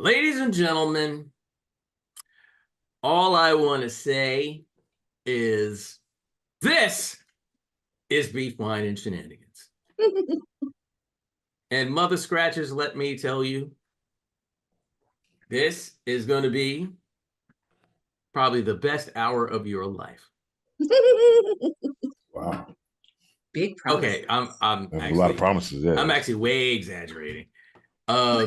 Ladies and gentlemen, all I want to say is this is Beef, Wine, and Shenanigans. And Mother Scratchers, let me tell you, this is going to be probably the best hour of your life. Wow. Big promises. Okay, I'm There's actually, a lot of promises there. I'm actually way exaggerating. No,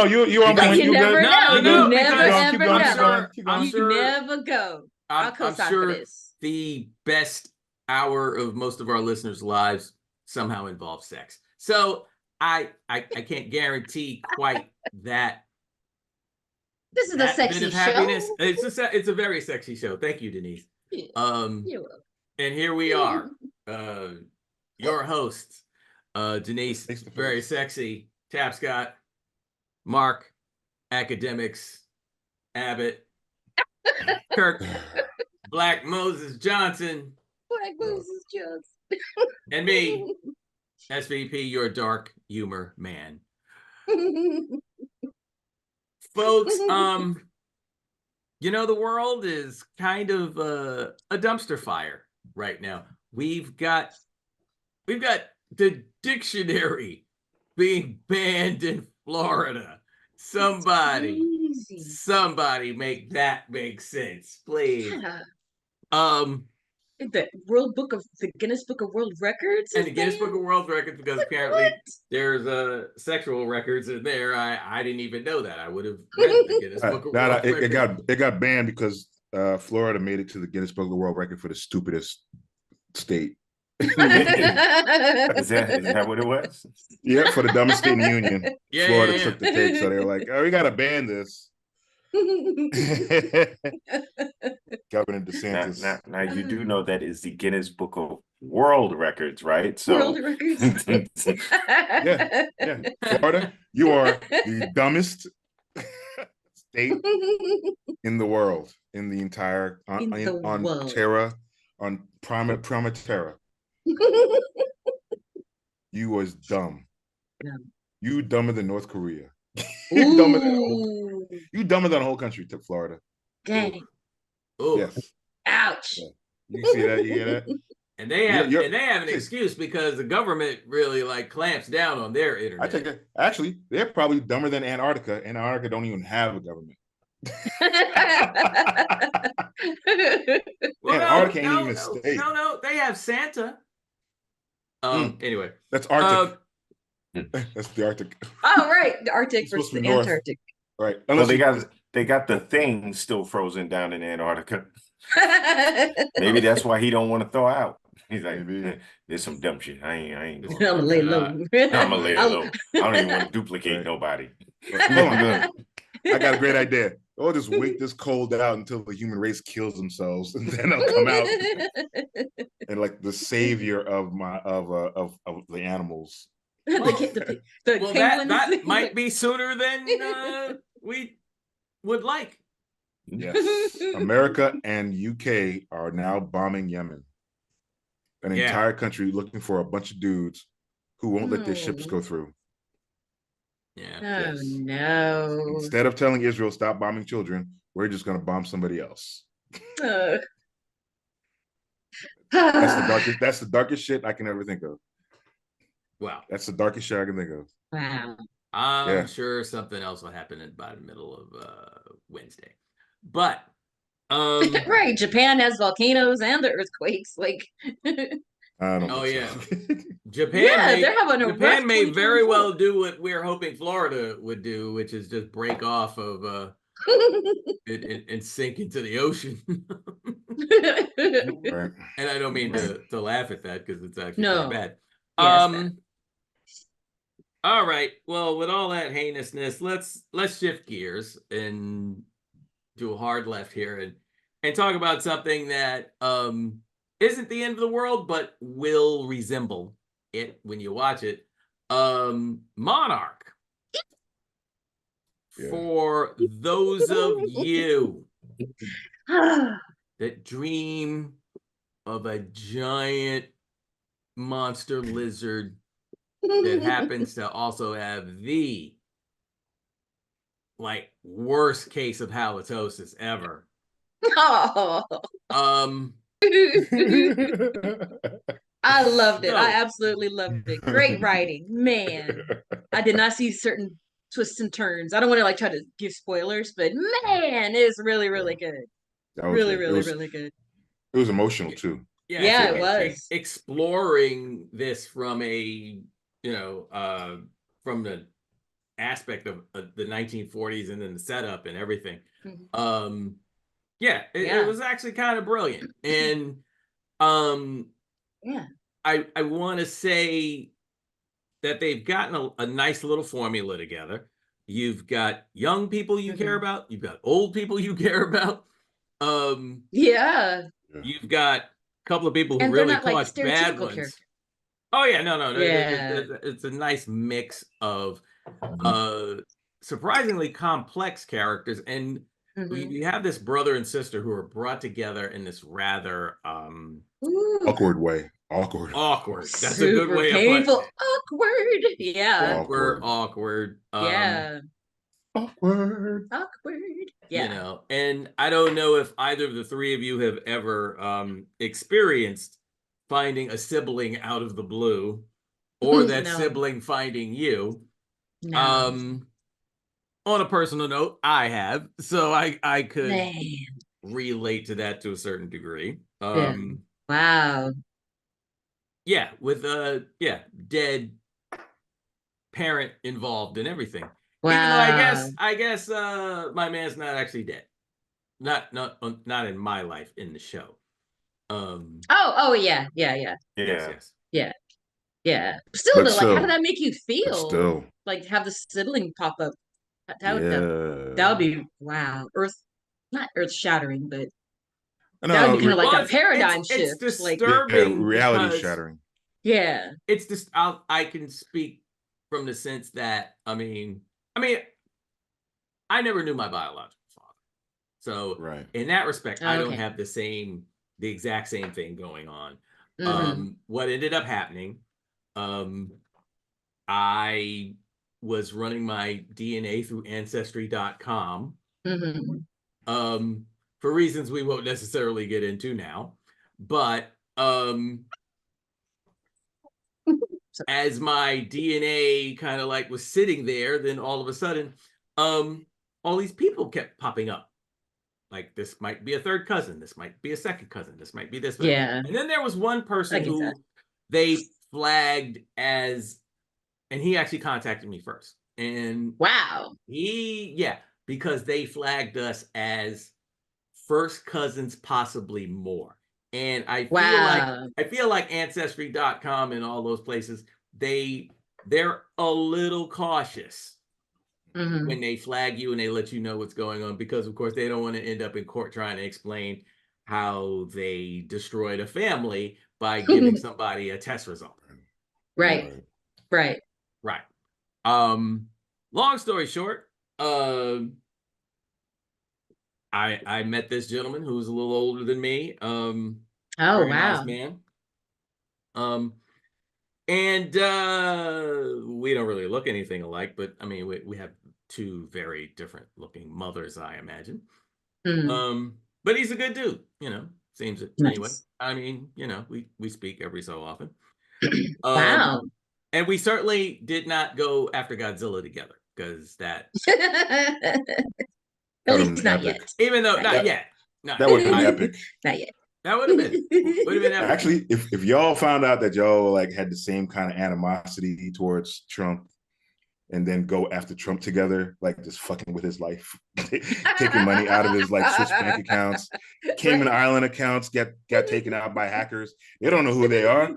you're on point. You never good. know. No, You never because ever know. I'm You sure never go. I'll I'm co-sign sure for this. the best hour of most of our listeners' lives somehow involves sex. So I can't guarantee quite that. This is a sexy show. Happiness. It's a very sexy show. Thank you, Denise. You're welcome. And here we are, your hosts, Denise, very sexy, Tapscott, Mark, academics, Abbott, Kirk, Black Moses Johnson, and me, SVP, your dark humor man. Folks, you know, the world is kind of a dumpster fire right now. We've got the dictionary being banned in Florida. Somebody make that make sense, please. The Guinness Book of World Records, and the Guinness Book of World Records, because apparently there's sexual records in there. I didn't even know that. I would have read the Guinness Book of World Records. It got banned because Florida made it to the Guinness Book of the World Record for the stupidest state. Is that what it was? Yeah, for the dumbest state in the union. Florida took the cake, so they were like, "Oh, we gotta ban this." Governor DeSantis. Now you do know that is the Guinness Book of World Records, right? So World Records. yeah. Florida, you are the dumbest state in the world, in the entire on Terra, on Prima Terra. You was dumb. Yeah. You dumber than North Korea. You dumber than the whole country to Florida. Dang. Oh. Yes. Ouch. Yeah. You see that? You hear that? And they have an excuse because the government really clamps down on their internet. I take that. Actually, they're probably dumber than Antarctica. Antarctica don't even have a government. Antarctica ain't even a state. No, they have Santa. Anyway, that's Arctic. That's the Arctic. Oh, right, the Arctic versus the Antarctic. Right. Well, they got the thing still frozen down in Antarctica. Maybe that's why he don't want to thaw out. He's like, there's some dumb shit. I ain't going. I'm gonna lay low. I'm gonna lay low. I don't even want to duplicate nobody. I got a great idea. Oh, just wait this cold out until the human race kills themselves, and then they'll come out and like the savior of the animals. That might be sooner than we would like. Yes, America and UK are now bombing Yemen, an entire country looking for a bunch of dudes who won't let their ships go through. Yeah. Oh no! Instead of telling Israel stop bombing children, we're just going to bomb somebody else. That's the darkest shit I can ever think of. Wow, that's the darkest shit I can think of. Wow. I'm sure something else will happen by the middle of Wednesday, but right, Japan has volcanoes and the earthquakes. I don't know. Japan may very well do what we're hoping Florida would do, which is just break off of and sink into the ocean. Right. And I don't mean to laugh at that because it's actually pretty bad. Yes, all right. Well, with all that heinousness, let's shift gears and do a hard left here and talk about something that isn't the end of the world, but will resemble it when you watch it. Monarch. Yeah. For those of you that dream of a giant monster lizard that happens to also have the like worst case of halitosis ever. Oh. I loved it. I absolutely loved it. Great writing, man. I did not see certain twists and turns. I don't want to like try to give spoilers, but man, it's really, really good. Really, really, really good. It was emotional too. Yeah, it was. Exploring this from from the aspect of the 1940s and then the setup and everything. Mm-hmm. It was actually kind of brilliant. And yeah, I want to say that they've gotten a nice little formula together. You've got young people you care about, you've got old people you care about. You've got a couple of people who really caught bad ones. Characters. Oh yeah, no. It's a nice mix of surprisingly complex characters, and you have this brother and sister who are brought together in this rather awkward way. Awkward. That's super a good way painful. of putting it. Awkward. Yeah. Super awkward. Yeah. Awkward. Yeah. You know, and I don't know if either of the three of you have ever experienced finding a sibling out of the blue, or that sibling finding you. No. On a personal note, I have, so I could relate to that to a certain degree. Wow. Yeah, with dead parent involved in everything. Wow. Even though I guess my man's not actually dead. Not in my life in the show. Yeah. Still though, like how did that make you feel? Still. Like have the sibling pop up. That would be wow. Not earth shattering, but that would be kind of like a paradigm shift. It's disturbing. Reality shattering. Yeah. It's just I can speak from the sense that I mean I never knew my biological father. So in that respect, I don't have the exact same thing going on. What ended up happening, I was running my DNA through ancestry.com. For reasons we won't necessarily get into now. But as my DNA kind of like was sitting there, then all of a sudden, all these people kept popping up. Like this might be a third cousin, this might be a second cousin, this might be this. Yeah. And then there was one person who they flagged as, and he actually contacted me first. And wow. Because they flagged us as first cousins, possibly more. And I feel like ancestry.com and all those places, they're a little cautious when they flag you and they let you know what's going on, because of course they don't want to end up in court trying to explain how they destroyed a family by giving somebody a test result. Right. Long story short, I met this gentleman who was a little older than me. Very nice man. And we don't really look anything alike, but I mean, we have two very different looking mothers, I imagine. But he's a good dude, seems it anyway. I mean, we speak every so often. Wow. And we certainly did not go after Godzilla together, because that at least not yet. Even though not yet. That would have been epic. Not yet. That would have been epic. Actually, if y'all found out that y'all like had the same kind of animosity towards Trump, and then go after Trump together, like just fucking with his life, taking money out of his like Swiss bank accounts, Cayman Island accounts got taken out by hackers. They don't know who they are.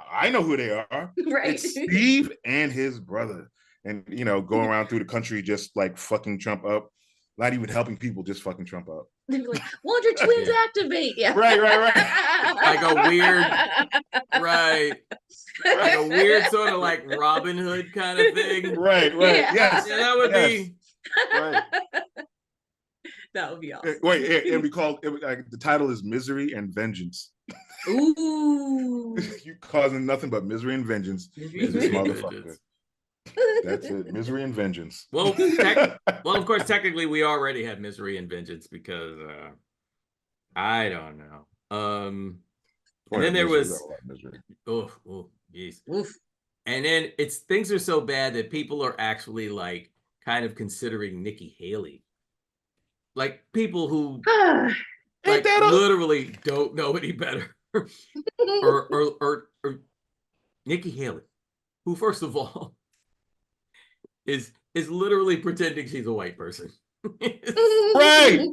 I know who they are. Right. It's Steve and his brother, and going around through the country just like fucking Trump up, not even helping people, just fucking Trump up. They'd be like, Wonder Twins activate. Yeah. Right. Like a weird, like a weird sort of like Robin Hood kind of thing. Right. Yeah. Yes. Yeah, that would be. Right. That would be awesome. Wait, it'd be called. The title is Misery and Vengeance. Ooh. You causing nothing but misery and vengeance. This motherfucker. That's it. Misery and vengeance. Well, well, of course, technically, we already had misery and vengeance because I don't know. And then there was oh, geez. Oof. And then things are so bad that people are actually like kind of considering Nikki Haley. Like people who like literally don't know any better. or Nikki Haley, who first of all is literally pretending she's a white person. Right.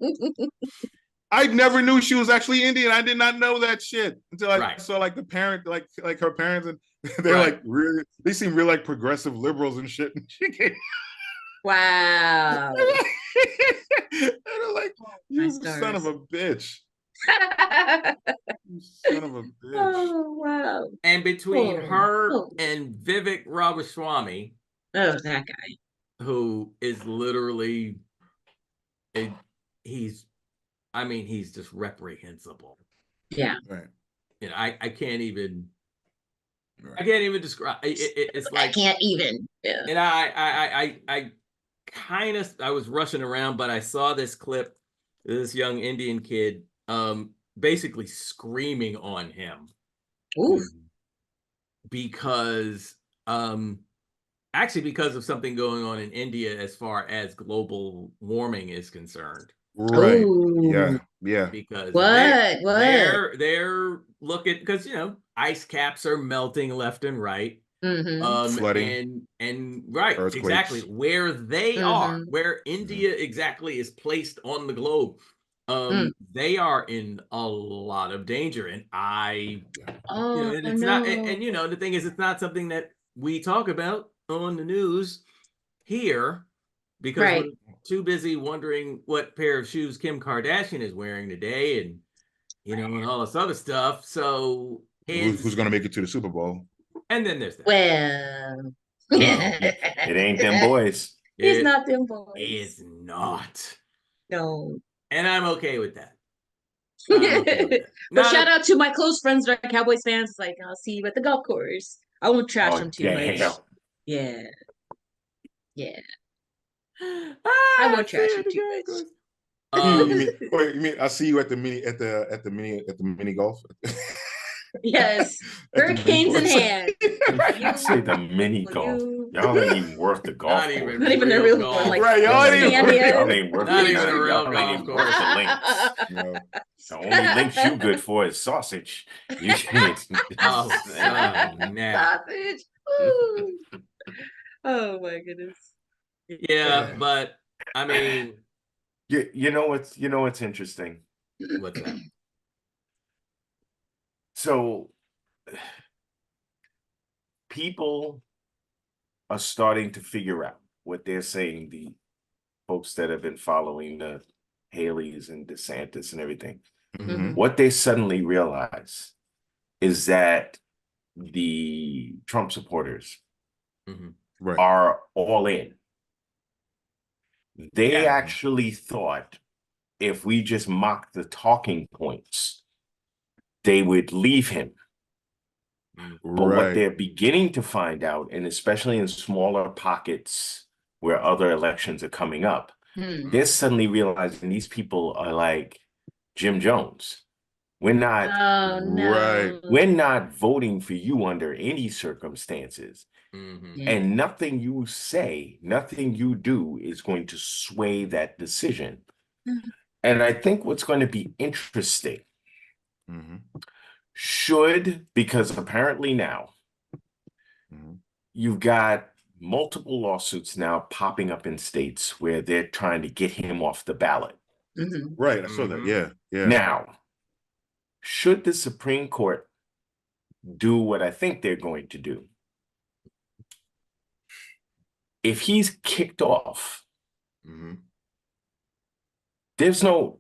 I never knew she was actually Indian. I did not know that shit until I saw like the parent, like her parents, and they're like really, they seem real like progressive liberals and shit. And she came. Wow. And I'm like, you son of a bitch. You son of a bitch. Oh wow. And between her and Vivek Ramaswamy, that guy, who is literally he's just reprehensible. Yeah. Right. You know, I can't even describe it's like I can't even. Yeah. And I was rushing around, but I saw this clip, this young Indian kid basically screaming on him. Oof. Because actually because of something going on in India as far as global warming is concerned. Right. Ooh. Yeah. Because they're looking, because ice caps are melting left and right. Flooding and right, earthquakes. exactly where they are, where India exactly is placed on the globe. They are in a lot of danger, and and it's not, and the thing is, it's not something that we talk about on the news here because we're too busy wondering what pair of shoes Kim Kardashian is wearing today, and and all this other stuff. So who's going to make it to the Super Bowl? And then there's that. Well, it ain't them boys. It's not them boys. It's not. No. And I'm okay with that. But shout out to my close friends that are Cowboys fans. It's like, I'll see you at the golf course. I won't trash them too much. Yeah. Yeah. I won't trash them too much. You mean I'll see you at the mini golf? Yes, hurricanes in hand. I say the mini golf. Y'all ain't even worth the golf. Not even the real golf. Like, right? Y'all ain't worth not even a real golf course. The links. No. The only links you good for is sausage. You can't. Sausage. Oh my goodness. Yeah, but I mean, you know what's interesting. What's that? So people are starting to figure out what they're saying, the folks that have been following the Haleys and DeSantis and everything. What they suddenly realize is that the Trump supporters are all in. They actually thought if we just mocked the talking points, they would leave him. But what they're beginning to find out, and especially in smaller pockets where other elections are coming up, they're suddenly realizing these people are like Jim Jones. We're not we're not voting for you under any circumstances. And nothing you say, nothing you do is going to sway that decision. And I think what's going to be interesting because apparently now you've got multiple lawsuits now popping up in states where they're trying to get him off the ballot. Right, I saw that. Yeah. Now, should the Supreme Court do what I think they're going to do, if he's kicked off, there's no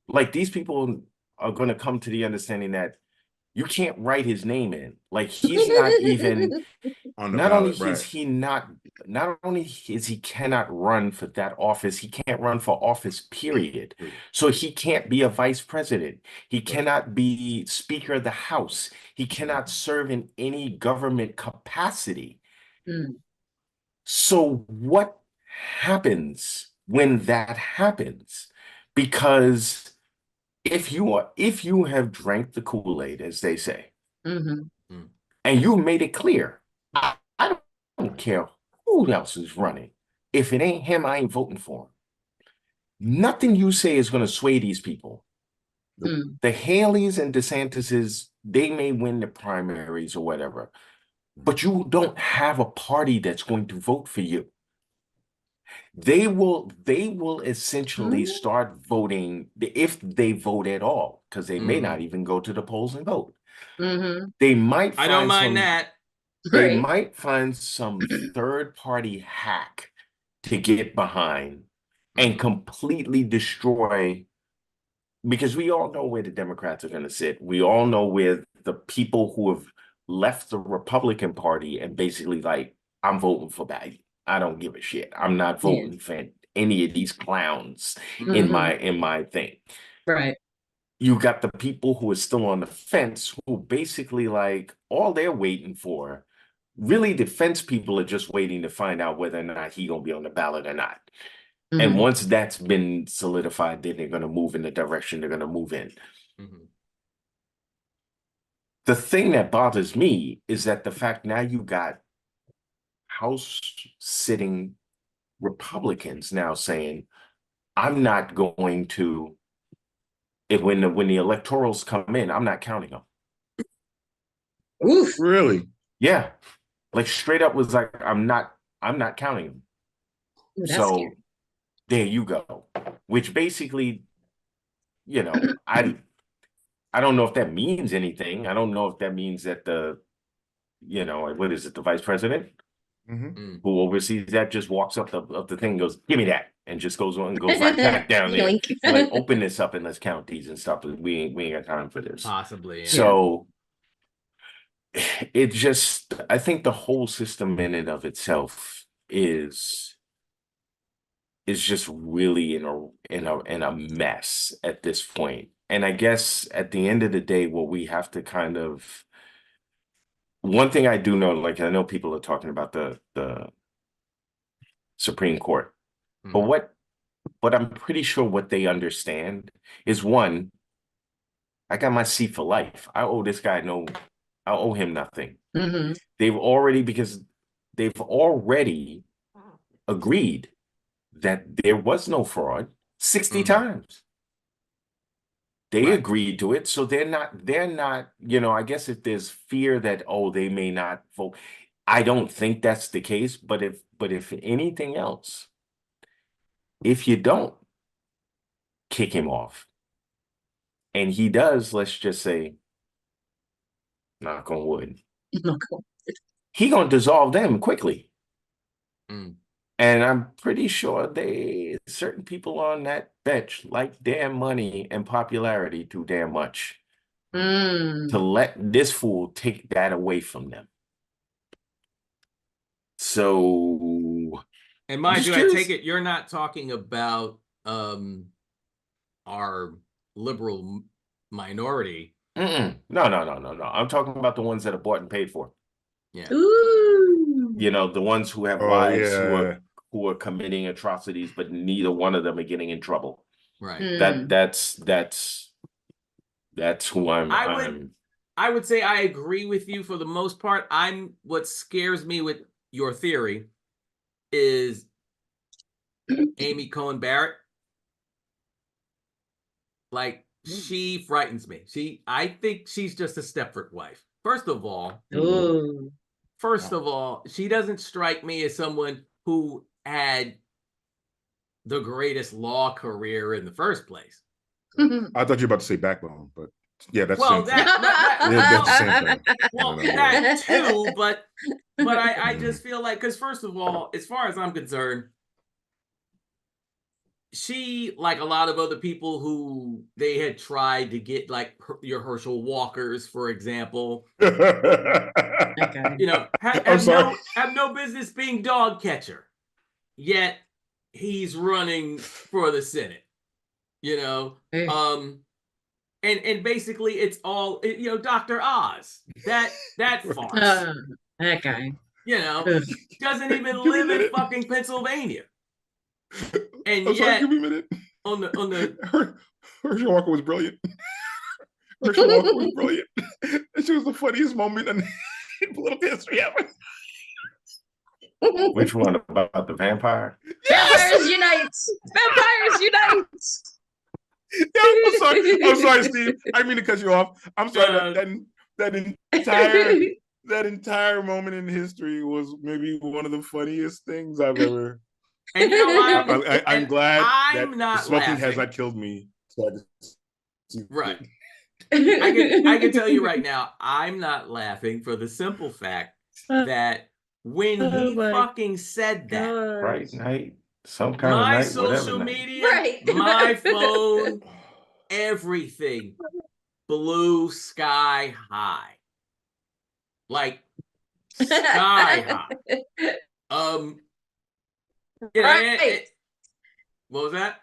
like, these people are going to come to the understanding that you can't write his name in. Like, he's not even on the not ballot, only is he not only is he cannot run for that office, he can't run for office, period. So he can't be a vice president. He cannot be Speaker of the House. He cannot serve in any government capacity. So what happens when that happens? Because if you have drank the Kool-Aid, as they say, Mm-hmm. and you made it clear, I don't care who else is running. If it ain't him, I ain't voting for him. Nothing you say is going to sway these people. Mm. The Haleys and DeSantis's, they may win the primaries or whatever, but you don't have a party that's going to vote for you. They will essentially start voting, if they vote at all, because they may not even go to the polls and vote. Mm-hmm. They might I don't find mind that. they Right. might find some third party hack to get behind and completely destroy, because we all know where the Democrats are going to sit. We all know where the people who have left the Republican Party and basically like, I'm voting for Biden. I don't give a shit. I'm not Yeah. voting for any of these clowns in Mm-hmm. my thing. Right. You got the people who are still on the fence, who basically like, all they're waiting for, really the fence people are just waiting to find out whether or not he gonna be on the ballot or not. And Mm-hmm. once that's been solidified, then they're gonna move in the direction they're gonna move in. The thing that bothers me is that the fact now you got House sitting Republicans now saying, I'm not going to, when the electorals come in, I'm not counting them. Oof. Really? Yeah. Like straight up was like, I'm not counting them. Ooh, that's So scary. there you go. Which basically, I don't know if that means anything. I don't know if that means that what is it, the vice president who oversees that just walks up the thing and goes, give me that, and just goes on and goes right back down there. Yoink. And like, open this up and let's count these and stuff. We ain't got time for this. Possibly. Yeah. So it just, I think the whole system in and of itself is just really in a mess at this point. And I guess at the end of the day, what we have to kind of, one thing I do know, like I know people are talking about the Supreme Court, but what I'm pretty sure what they understand is, one, I got my seat for life. I owe this guy I owe him nothing. Mm-hmm. Because they've already agreed that there was no fraud 60 times. They agreed to it. So they're not, I guess if there's fear that, oh, they may not vote, I don't think that's the case. But if anything else, if you don't kick him off and he does, let's just say, knock on wood, he gonna dissolve them quickly. And I'm pretty sure certain people on that bench like their money and popularity too damn much to let this fool take that away from them. So, and mind you, I take it you're not talking about our liberal minority. No. I'm talking about the ones that are bought and paid for. Yeah. Ooh. The ones who have wives who are committing atrocities, but neither one of them are getting in trouble. Right. That's who I would say I agree with you for the most part. What scares me with your theory is Amy Coney Barrett. Like, she frightens me. I think she's just a Stepford wife. First of all, she doesn't strike me as someone who had the greatest law career in the first place. I thought you were about to say backbone, but yeah, that's well, the same thing. That's the same thing. Well, that too, but I just feel like, because first of all, as far as I'm concerned, she, like a lot of other people who they had tried to get, like your Herschel Walkers, for example, have no business being dog catcher, yet he's running for the Senate, and basically it's all, Dr. Oz, that farce. That guy. You know, doesn't even live in fucking Pennsylvania. And I'm sorry, yet, give me a minute. on the Herschel Walker was brilliant. Herschel Walker was brilliant. And she was the funniest moment in political history ever. Which one about the vampire? Vampires unite! Vampires unite! Yeah, I'm sorry, Steve. I didn't mean to cut you off. I'm sorry. That entire moment in history was maybe one of the funniest things I've ever. And you know, I'm glad I'm that not smoking laughing. has not killed me. So right. I can tell you right now, I'm not laughing for the simple fact that when he fucking said that, Fright night, some kind of my night, social whatever media, Right. my phone, everything blew sky high. Like sky high. You know, Right. what was that?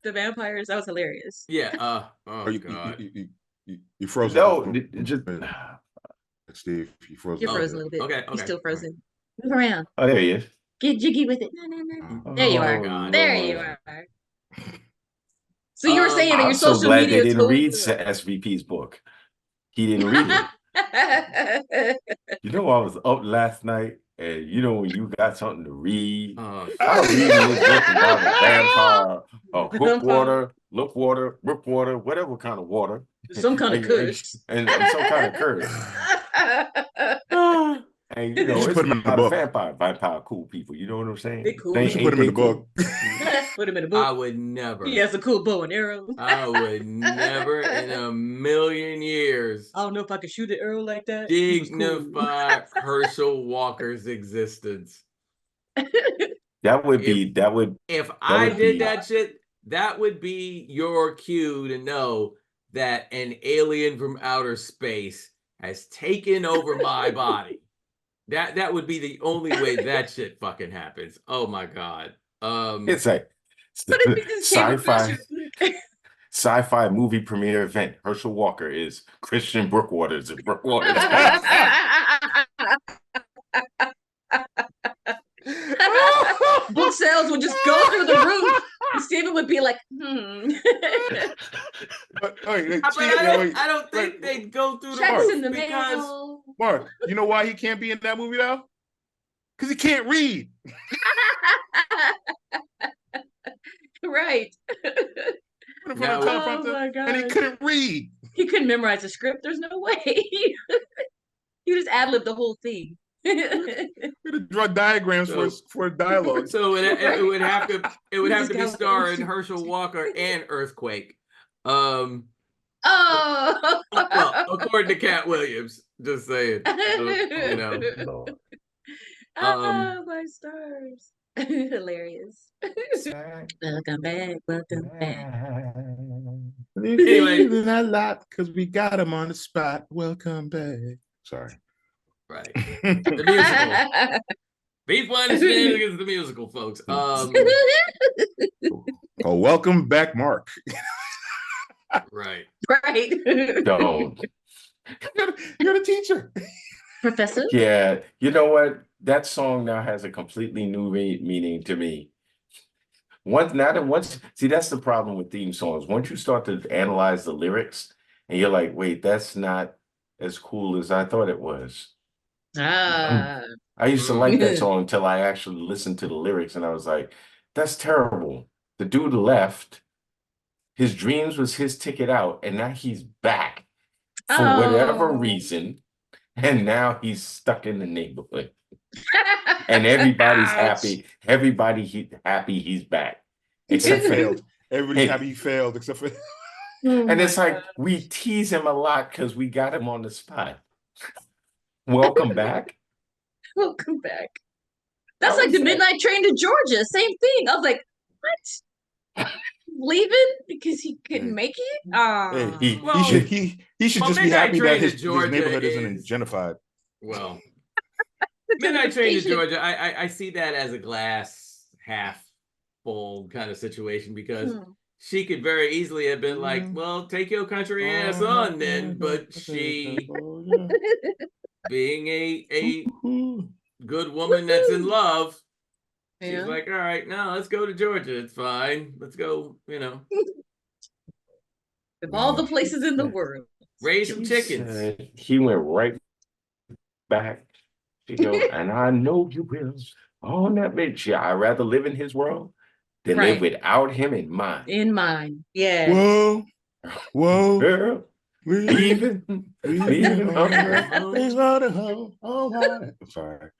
The vampires. That was hilarious. Yeah. Oh God. You froze. No, just Steve, you froze. You're frozen a little bit. Okay. He's still frozen. Move around. oh, there he is. Get jiggy with it. No. There you Oh, are. God. There you are. So you were saying that your I'm so social glad media they didn't read told SVP's book. He didn't read it. You know, I was up last night, and you know when you got something to read, I was reading this book about a vampire, hook water, look water, rip water, whatever kind of water, some kind of kush, and some kind of curse. And you know, you should it's put him in the not book. Vampire cool people. You know what I'm saying? They cool. You should put him in the book. Put him in the book. I would never. He has a cool bow and arrow. I would never in a million years. I don't know if I could shoot an arrow like that. Dignify cool. Herschel Walker's existence. That would be if I did that shit, that would be your cue to know that an alien from outer space has taken over my body. That would be the only way that shit fucking happens. Oh my God. It's like sci-fi movie premiere event. Herschel Walker is Christian Brookwaters and Brookwaters. Book sales would just go through the roof. And Steven would be like, But, I don't think they'd go through the roof because Mark, you know why he can't be in that movie now? Because he can't read. Right. Oh my God. And he couldn't read. He couldn't memorize the script. There's no way. You just ad-lib the whole thing. We had to draw diagrams for dialogue. So it would have to be starring Herschel Walker and Earthquake. Well, according to Cat Williams, just saying. You know. My stars. Hilarious. Welcome back. Anyway, a lot because we got him on the spot. Welcome back. Sorry. Right. The musical. Beef Wine and Shenanigans, the musical, folks. Welcome back, Mark. Right. Don't. You're the teacher. Professor? Yeah. You know what? That song now has a completely new meaning to me. See, that's the problem with theme songs. Once you start to analyze the lyrics and you're like, wait, that's not as cool as I thought it was. I used to like that song until I actually listened to the lyrics and I was like, that's terrible. The dude left. His dreams was his ticket out, and now he's back for whatever reason. And now he's stuck in the neighborhood. And everybody's happy. Everybody's happy he's back. Except failed. Everybody's happy he failed, except for. And it's like we tease him a lot because we got him on the spot. Welcome back. Welcome back. That's like the midnight train to Georgia. Same thing. I was like, what? Leaving because he couldn't make it? He should just be happy that his neighborhood isn't gentrified. Well, Midnight Train to Georgia, I see that as a glass half full kind of situation because she could very easily have been like, well, take your country ass on then, but she being a good woman that's in love, she's like, all right, now let's go to Georgia. It's fine. Let's go, Of all the places in the world. Raise some chickens. He went right back. You know, and I know you will. On that bitch, yeah, I'd rather live in his world than live without him in mine. In mine, yeah. Whoa, girl, leaving. I'm sorry.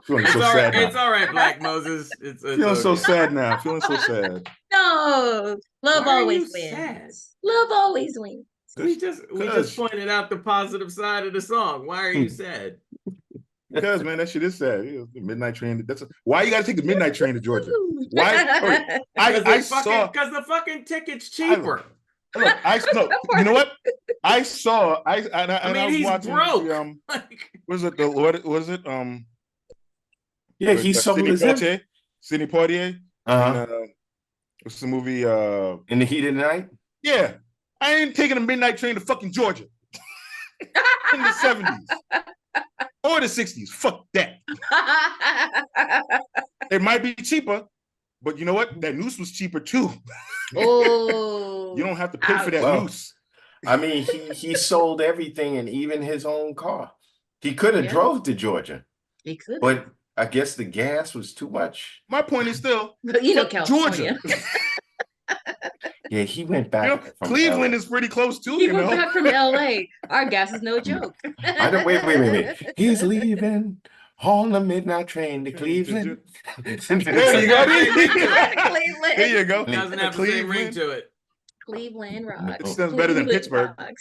Feeling so sad now. It's all right, Black Moses. It's feeling so sad now. Feeling so sad. No, love always wins. Sad? Love always wins. We just pointed out the positive side of the song. Why are you sad? Because man, that shit is sad. The midnight train. Why you got to take the midnight train to Georgia? Why? Because the fucking ticket's cheaper. Look, you know what? I saw. I mean, he's watching broke. Was it? Yeah, he sold his Sidney Poitier. What's the movie? In the Heat of the Night. Yeah, I ain't taking a midnight train to fucking Georgia in the 70s or the 60s. Fuck that. It might be cheaper, but you know what? That noose was cheaper too. Oh, you don't have to pay for that noose. I mean, he sold everything and even his own car. He could have drove to Georgia. He could, but I guess the gas was too much. My point is still, California. Georgia. Yeah, he went back. From Cleveland LA. Is pretty close too. He went back from LA. Our gas is no joke. I don't. Wait. He's leaving on the midnight train to Cleveland. There you go. Cleveland. There you go. It doesn't have the same ring to it. Cleveland rocks. It sounds better than Pittsburgh. It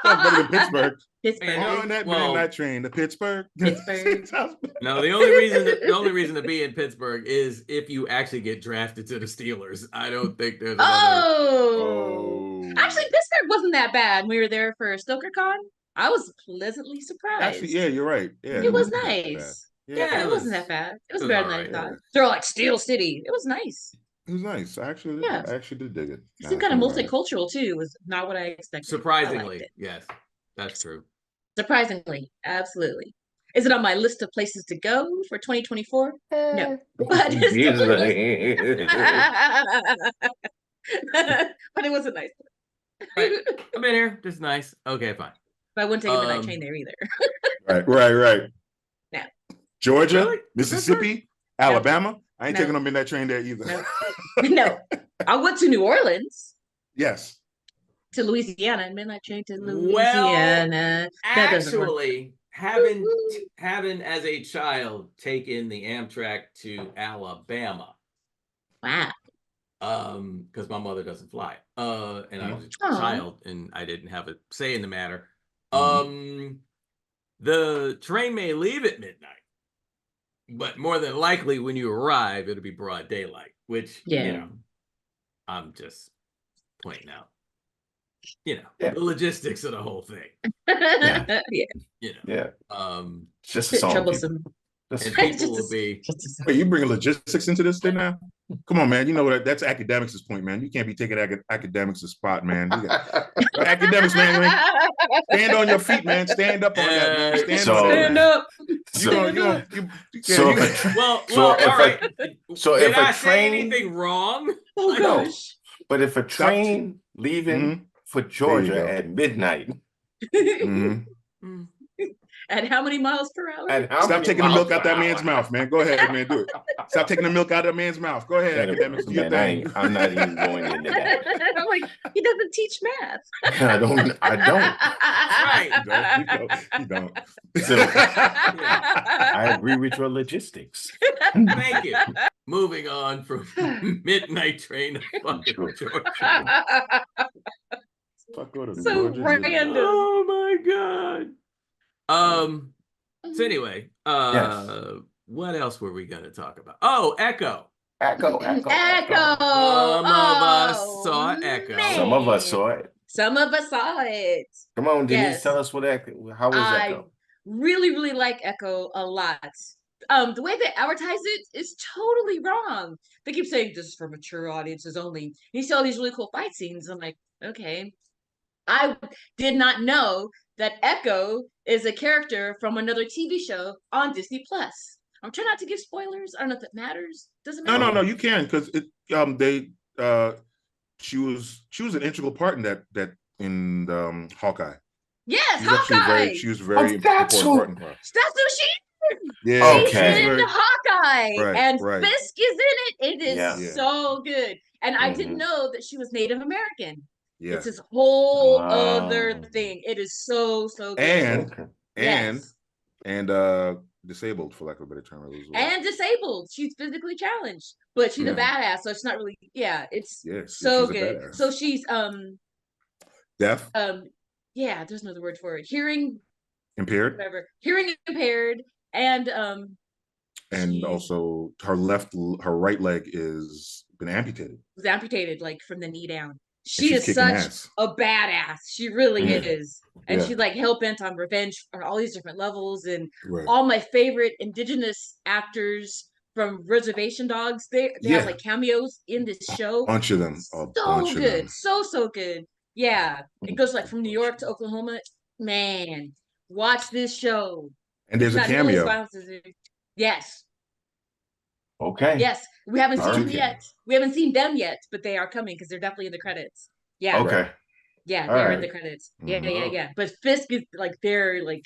sounds better than Pittsburgh. On that midnight train to Pittsburgh. No, the only reason to be in Pittsburgh is if you actually get drafted to the Steelers. I don't think there's Actually, Pittsburgh wasn't that bad. We were there for StokerCon. I was pleasantly surprised. Actually, yeah, you're right. Yeah, it was nice. Yeah, it wasn't that bad. It was better than I thought. They're like Steel City. It was nice. It was nice. I actually did dig it. It seemed kind of multicultural too. It was not what I expected. Surprisingly, yes, that's true. Surprisingly, absolutely. Is it on my list of places to go for 2024? No, but but it was a nice place. Right. I've been here. Just nice. Okay, fine. But I wouldn't take a midnight train there either. Right. No. Georgia, really? Mississippi, Alabama. I ain't taking no midnight train there either. No. I went to New Orleans. Yes. To Louisiana, midnight train to Louisiana. Well, actually, having as a child taken the Amtrak to Alabama. Wow. Because my mother doesn't fly. And I was a child and I didn't have a say in the matter. The train may leave at midnight. But more than likely, when you arrive, it'll be broad daylight, which, I'm just pointing out, the logistics of the whole thing. It's just a song. Troublesome. And people will be. Wait, you bringing logistics into this thing now? Come on, man. You know what? That's academics' point, man. You can't be taking academics' spot, man. Academics, man. Stand on your feet, man. Stand up on that, man. Stand up. Did I say anything wrong? No. But if a train leaving for Georgia at midnight. At how many miles per hour? Stop taking the milk out that man's mouth, man. Go ahead, man. Do it. Stop taking the milk out of that man's mouth. Go ahead, academics. Do your thing. I'm not even going into that. I'm like, he doesn't teach math. I don't. Right. You don't. So, I agree with your logistics. Thank you. Moving on from midnight train to fucking Georgia. So random. Oh my god. So anyway, what else were we gonna talk about? Oh, Echo. Echo. Some of us saw Echo. Man. Some of us saw it. Some of us saw it. Come on, Denise, tell us what Echo. How was Echo? I really, really like Echo a lot. The way they advertise it is totally wrong. They keep saying this is for mature audiences only. And you see all these really cool fight scenes. I'm like, okay. I did not know that Echo is a character from another TV show on Disney Plus. I'm trying not to give spoilers. I don't know if it matters. Doesn't matter. No, you can, because it she was an integral part in that in Hawkeye. Yes, She was Hawkeye. she was very that's important part. That's who she is. Yeah, She's in Hawkeye, Right, and right. Fisk is in it. It is Yeah. so good. And I didn't Mhm. know that she was Native American. Yeah. It's this whole other thing. It is so good. And yes. Disabled, for lack of a better term. And disabled. She's physically challenged, but she's a badass, so it's not really it's so good. So she's deaf. Yeah, there's another word for it. Hearing impaired. Whatever. Hearing impaired, and also her right leg is been amputated. Was amputated like from the knee down. She is such a badass. She really is. And she's like hell bent on revenge on all these different levels. And all my favorite indigenous actors from Reservation Dogs, they have like cameos in this show. A bunch of them. So good. So good. Yeah. It goes like from New York to Oklahoma. Man, watch this show. And there's a cameo. Yes. Okay. Yes, we haven't seen them yet. We haven't seen them yet, but they are coming because they're definitely in the credits. Yeah. Okay. Yeah, they're in the credits. Yeah. But Fisk is like they're like,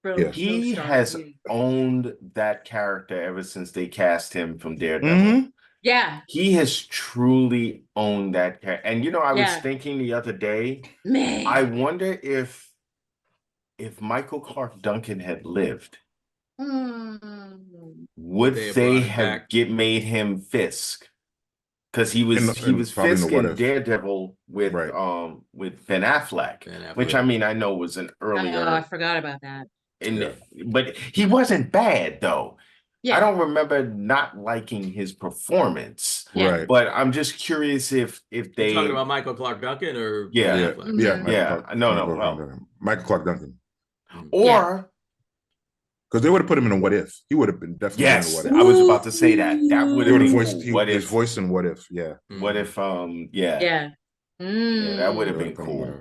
bro. He has owned that character ever since they cast him from Daredevil. Yeah. He has truly owned that character. And I was thinking the other day, man, I wonder if Michael Clark Duncan had lived. Would they have made him Fisk? Because he was Fisk in Daredevil with Ben Affleck, which I mean I know was an earlier. Oh, I forgot about that. But he wasn't bad though. Yeah. I don't remember not liking his performance. Right. But I'm just curious if they You're talking about Michael Clark Duncan or Ben Affleck? Michael Clark Duncan. Or because they would have put him in a What If. He would have been definitely in a What If. I was about to say that. That would have been cool. His voice in What If, yeah. What if yeah, that would have been cool.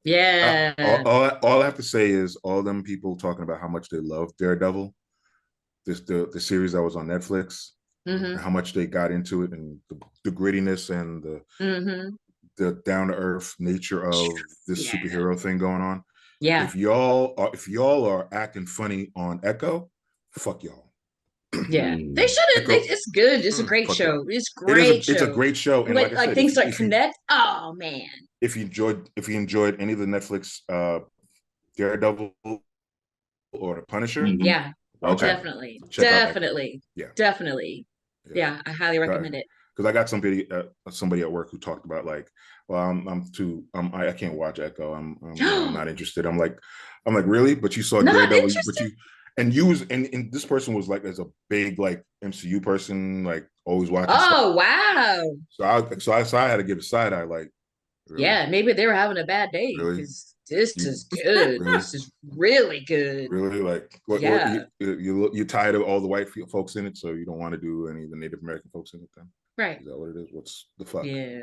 Yeah. All I have to say is all them people talking about how much they love Daredevil, the series that was on Netflix, how much they got into it and the grittiness and the down-to-earth nature of this superhero thing going on. Yeah. If y'all are acting funny on Echo, fuck y'all. Yeah, they shouldn't. It's good. It's a great show. It's great. It's a great show. And like things start connect. Oh man! If you enjoyed any of the Netflix Daredevil or the Punisher, definitely. Yeah, I highly recommend it. Because I got somebody at work who talked about like, well, I can't watch Echo. I'm not interested. I'm like, really? But you saw Daredevil, and this person was like as a big like MCU person, like always watching. Oh wow! So I had to give a side eye, like, really? Yeah, maybe they were having a bad day because this is good. Really? This is really good. Really, like, you're tired of all the white folks in it, so you don't want to do any of the Native American folks in it, then? Right? Is that what it is? What's the fuck? Yeah,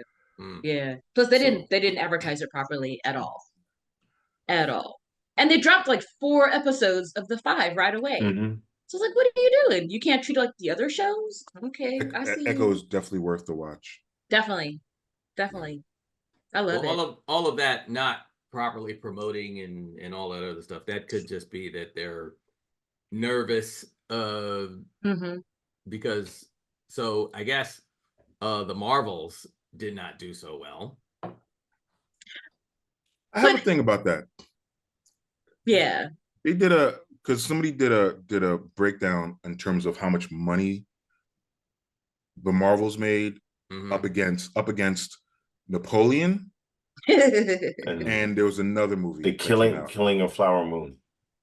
yeah. Plus, they didn't advertise it properly at all. And they dropped like 4 episodes of the 5 right away. So it's like, what are you doing? You can't treat it like the other shows? Okay, I see. Echo is definitely worth the watch. Definitely. I love it. All of that not properly promoting and all that other stuff. That could just be that they're nervous because so I guess the Marvels did not do so well. I have a thing about that. Yeah. They did because somebody did a breakdown in terms of how much money the Marvels made up against Napoleon. And there was another movie. The Killing of Flower Moon.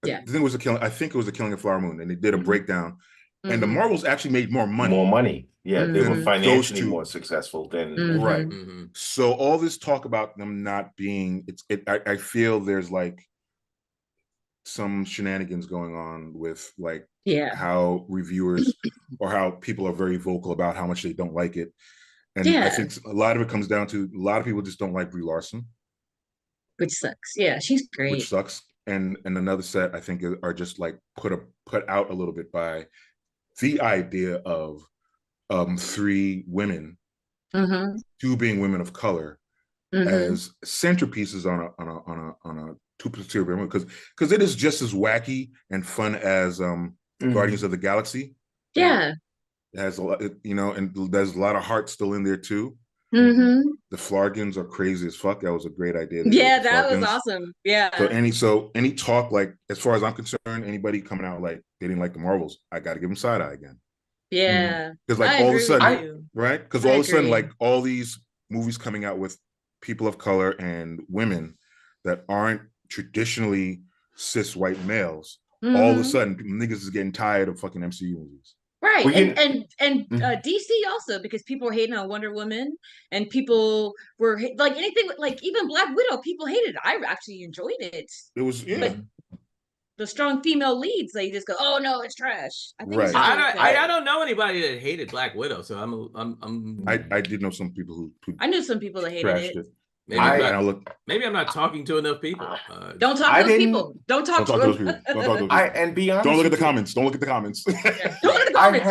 Yeah. I think it was the Killing of Flower Moon. And they did a breakdown. And the Marvels actually made more money. Yeah, they were financially more successful than right. So all this talk about them not being I feel there's like some shenanigans going on with like how reviewers or how people are very vocal about how much they don't like it. And I think a lot of it comes down to a lot of people just don't like Brie Larson. Which sucks. Yeah, she's great. Which sucks. and another set I think are just like put out a little bit by the idea of 3 women, two being women of color, as centerpieces on a two-tier women, because it is just as wacky and fun as Guardians of the Galaxy. Yeah. It has a lot, and there's a lot of heart still in there too. The Flargans are crazy as fuck. That was a great idea. Yeah, that was awesome. Yeah. So any talk, like, as far as I'm concerned, anybody coming out like they didn't like the Marvels, I got to give them side eye again. Yeah. Because like all of a sudden, right? Because all of a sudden, like all these movies coming out with people of color and women that aren't traditionally cis white males, all of a sudden niggas is getting tired of fucking MCU movies. Right. And DC also, because people were hating on Wonder Woman, and people were like anything, like even Black Widow, people hated it. I actually enjoyed it. It was, yeah. But the strong female leads, they just go, "Oh no, it's trash." I think I don't know anybody that hated Black Widow, so I did know some people who I knew some people that hated it. Maybe I'm not talking to enough people. Don't talk to those people. Don't talk to those people. Don't talk to those people. And be honest, don't look at the comments. Don't look at the comments. Don't look at the comments.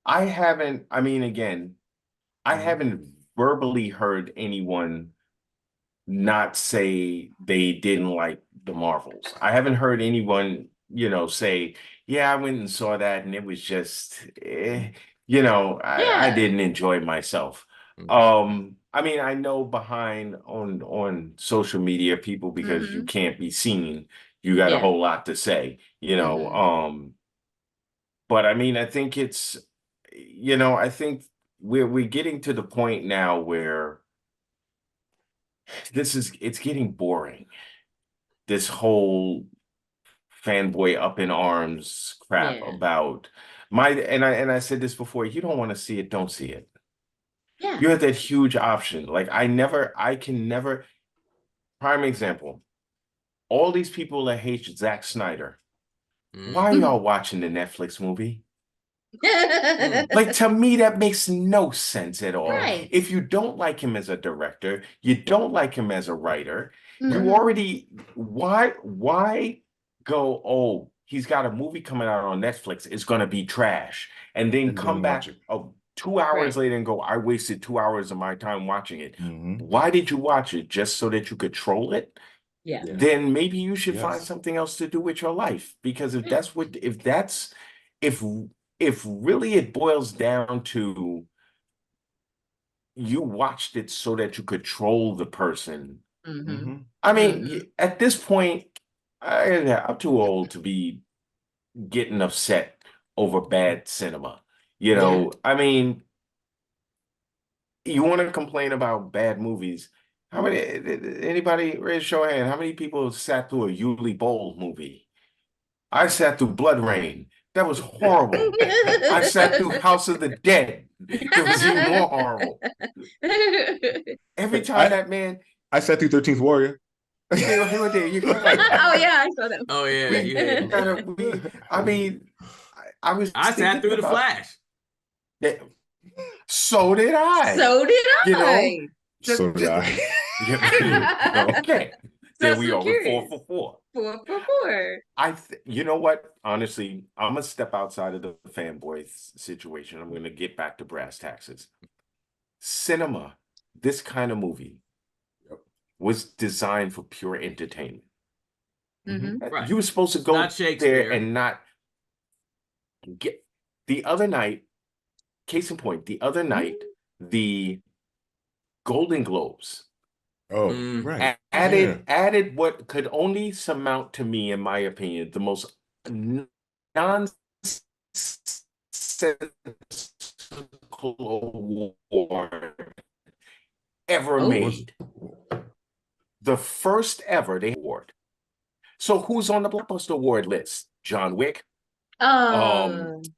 I haven't. I mean, again, I haven't verbally heard anyone not say they didn't like the Marvels. I haven't heard anyone, say, "Yeah, I went and saw that, and it was just, I didn't enjoy myself." I mean, I know behind on social media, people, because you can't be seen, you got a whole lot to say, but I mean, I think it's, I think we're getting to the point now where it's getting boring. This whole fanboy up in arms crap about and I said this before, you don't want to see it, don't see it. Yeah. You have that huge option. Like, I can never, prime example, all these people that hate Zack Snyder, why are y'all watching the Netflix movie? Like, to me, that makes no sense at all. Right. If you don't like him as a director, you don't like him as a writer, you already, why go, oh, he's got a movie coming out on Netflix, it's going to be trash, and then come back 2 hours later and go, I wasted 2 hours of my time watching it. Why did you watch it? Just so that you could troll it? Yeah. Then maybe you should find something else to do with your life. Because if really it boils down to you watched it so that you could troll the person, I mean, at this point, I'm too old to be getting upset over bad cinema. I mean, you want to complain about bad movies. Anybody, raise show of hand, how many people sat through a Yuli Bowl movie? I sat through Blood Rain. That was horrible. I sat through House of the Dead. It was even more horrible. Every time that man... I sat through 13th Warrior. Oh, yeah, I saw that. Oh, yeah. I mean, I sat through The Flash. So did I. So did I. So did I. Okay. There we are. 4 for 4. 4 for 4. You know what? Honestly, I'm gonna step outside of the fanboy situation. I'm gonna get back to brass taxes. Cinema, this kind of movie, was designed for pure entertainment. Right. You were supposed to go there and not get. The other night, case in point, the other night, the Golden Globes added what could only surmount, to me, in my opinion, the most nonsensical award ever made. The first ever award. So who's on the Blockbuster Award list? John Wick, Guardians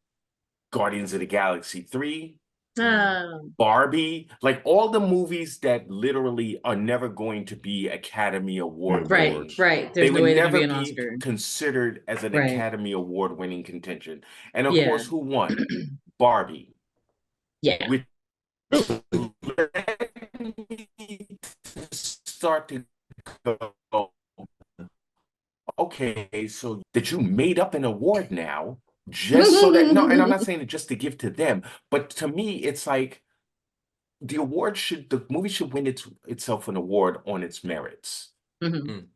of the Galaxy 3, Barbie, like all the movies that literally are never going to be Academy Award winners. Right. They would never be considered as an Academy Award winning contention. And of course, who won? Barbie. Yeah. Which start to go, okay, so that you made up an award now just so that, no, and I'm not saying it just to give to them, but to me, it's like the movie should win itself an award on its merits. Mhm.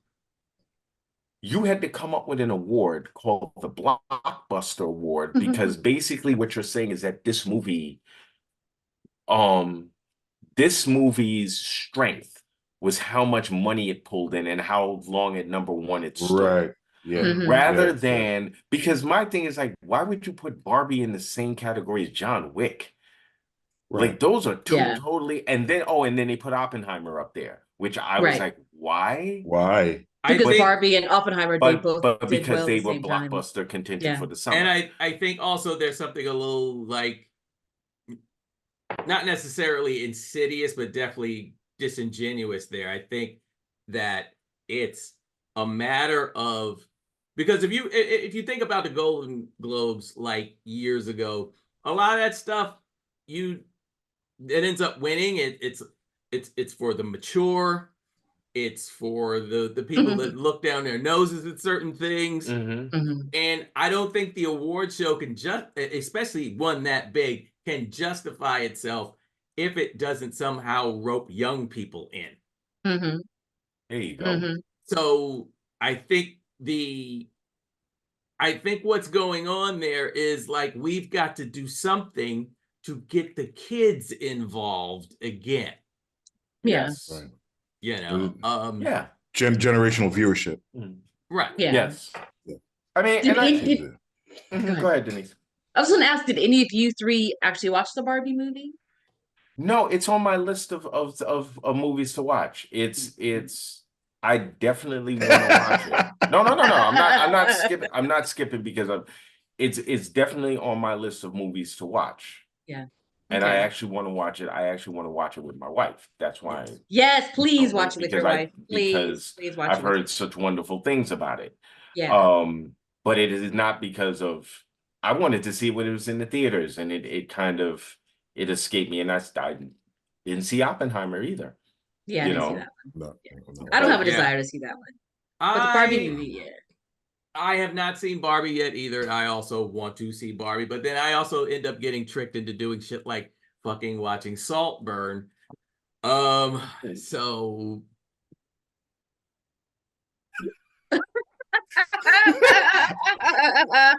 You had to come up with an award called the Blockbuster Award because basically what you're saying is that this movie's strength was how much money it pulled in and how long at number one it stood. Right. Yeah. Rather than, because my thing is like, why would you put Barbie in the same category as John Wick? Right. Like those are two totally, and then they put Oppenheimer up there, which I was like, why? Why? Because Barbie and Oppenheimer, they both but did because well they at the were same time. blockbuster contention for the summer. And I think also there's something a little like, not necessarily insidious, but definitely disingenuous there. I think that it's a matter of, because if you think about the Golden Globes like years ago, a lot of that stuff it ends up winning. It's for the mature. It's for the people that look down their noses at certain things. And I don't think the award show can especially one that big, can justify itself if it doesn't somehow rope young people in. There you go. So I think what's going on there is like, we've got to do something to get the kids involved again. Yes. Right. You know, generational viewership. Right. Yeah. Yes. I mean, go ahead, Denise. I was going to ask, did any of you three actually watch the Barbie movie? No, it's on my list of movies to watch. I definitely want to watch it. No. I'm not skipping. I'm not skipping because it's definitely on my list of movies to watch. Yeah. And I actually want to watch it. I actually want to watch it with my wife. That's why. Yes, please watch it with your wife. Please watch it. I've heard such wonderful things about it. Yeah. But it is not because of, I wanted to see it when it was in the theaters, and it kind of, it escaped me, and I didn't see Oppenheimer either. Yeah, I didn't see that one. No. I don't have a desire to see that one. But the Barbie movie, I have not seen Barbie yet either. I also want to see Barbie, but then I also end up getting tricked into doing shit like fucking watching Saltburn. So